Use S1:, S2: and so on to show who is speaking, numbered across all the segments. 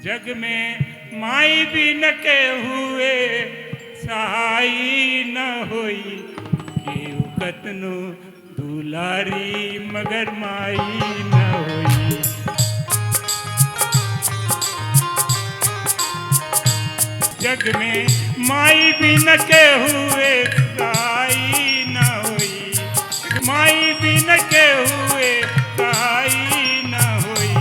S1: जग में माई भी न के हुए सहाई न होई केहू कतनो दुलारी मगर माई न होई। जग में माई भी न के हुए सहाई न होई माई भी न के हुए सहाई न होई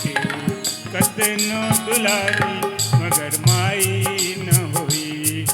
S1: केहू कतनो दुलारी मगर माई न होई।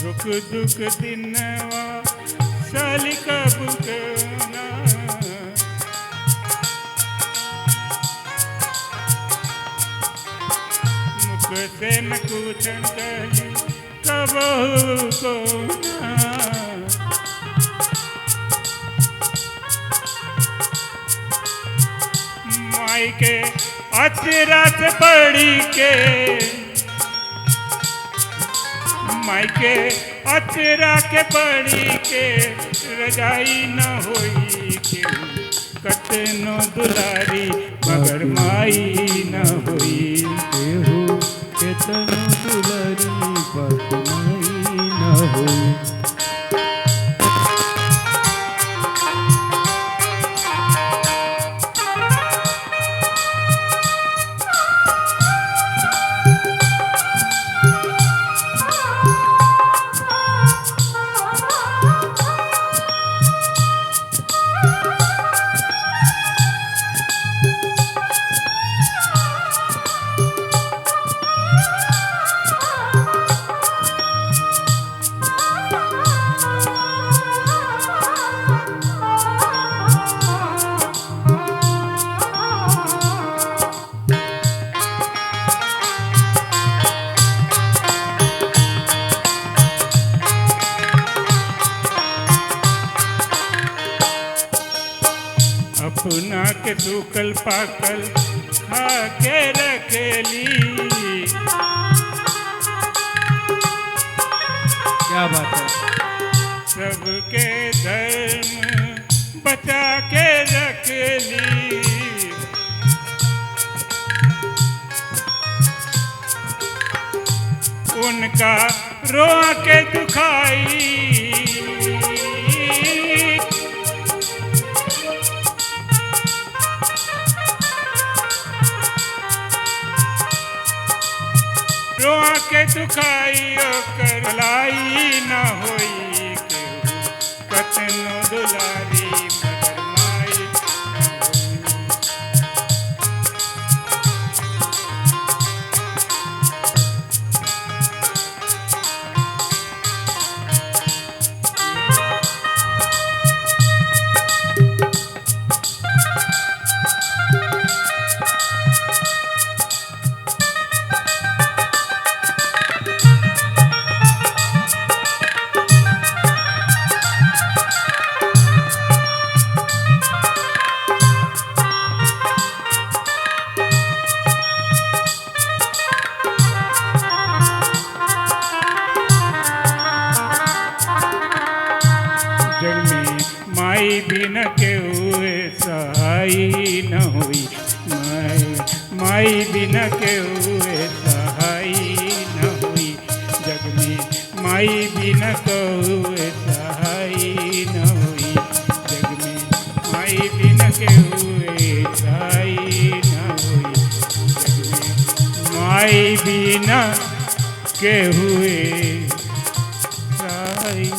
S1: सुख दुख दिनवा सलिका बुकना मुख से न पूछन कही कबहू को माई के अचरा से पड़ी के माई के अचरा के पड़ी के रजाई न होई केहू कतनो दुलारी मगर माई न होई
S2: केहू केतनो दुलारी बात माई न होई।
S1: अपना के सूखल पाकल खा के रखेली
S2: क्या बात है।
S1: सबके धर्म बचा के रखेली उनका रोआ के दुखाई रोआ के दुखाई ओकर लाई न होई केहू कतनो दुलारी मगर माई न होई। जग में माई भी न के हुए सहाई न हुई माई भी न के हुए सहाई न हुई। जग में माई भी न के हुए सहाई न हुई जग में माई भी न के हुए सहाई न हुई जग में माई भी न के हुए सहाई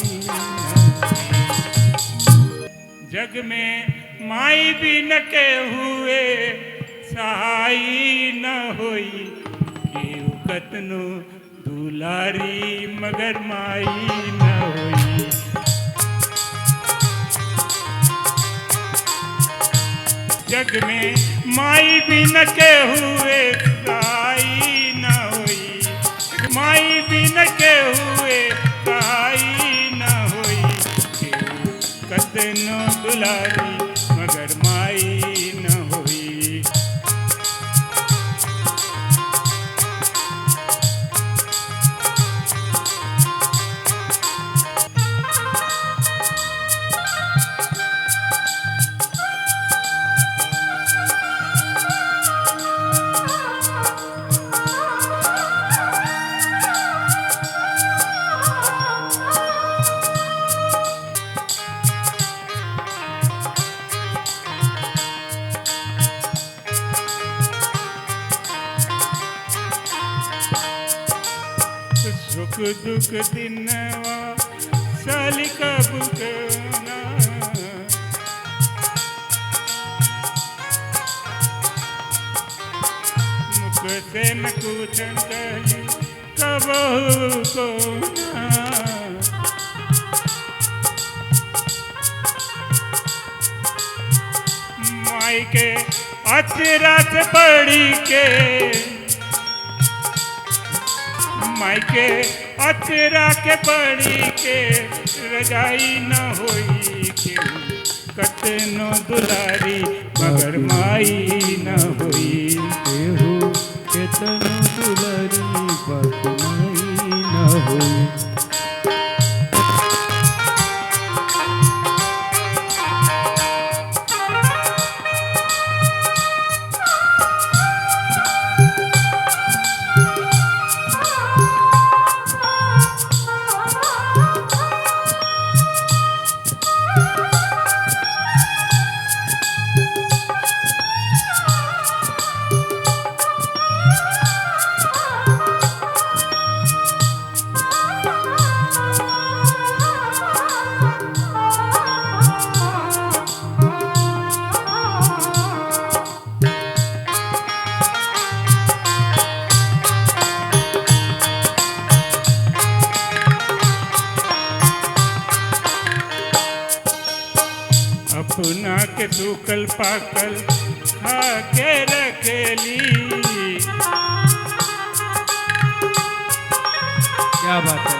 S1: जग में माई भी न के हुए सहाई न होई केहू कतनो दुलारी मगर माई न होई। जग में माई बिन के हुए सहाई न होई, माई बिन के हुए सहाई न होई। केहू कतनो दुलारी मगर माई न होई। सुख दुख दिनवा साली का बुकना, मुख से न पूछन कही कबहू को ना। माई के अचरा से पड़ी के, माई के अचरा के पड़ी के रजाई न होई। केहू कतनो दुलारी मगर माई न होई।
S2: केहू केतनो दुलारी बात माई न होई।
S1: अपना के सूखल पाकल खा के रखेली।
S2: क्या बात है।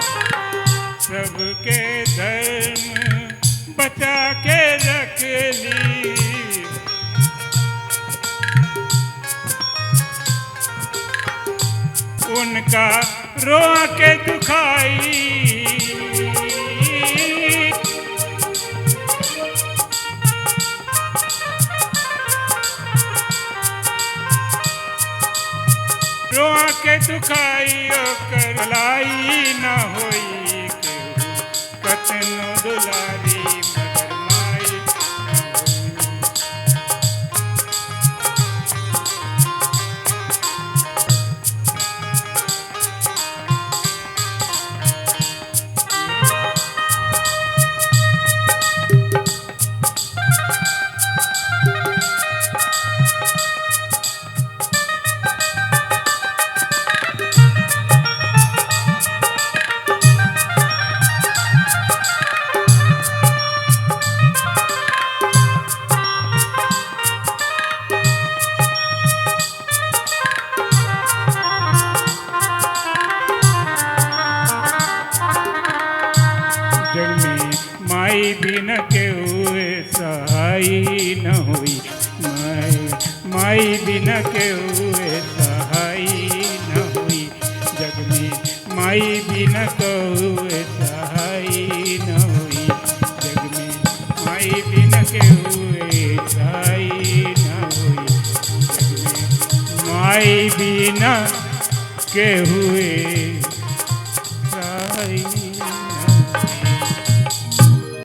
S1: सबके धर्म बचा के रखेली। उनका रोआ के दुखाई, रोआ के दुखाई ओकर भलाई न होई। केहू कतनो दुलारी मगर माई न होई। माई बिन के हुए सहाई न होई। माई बिन के हुए सहाई न होई। जग में माई बिन के हुए सहाई न होई। जग में माई बिन के हुए सहाई न होई। जग में माई बिन के हुए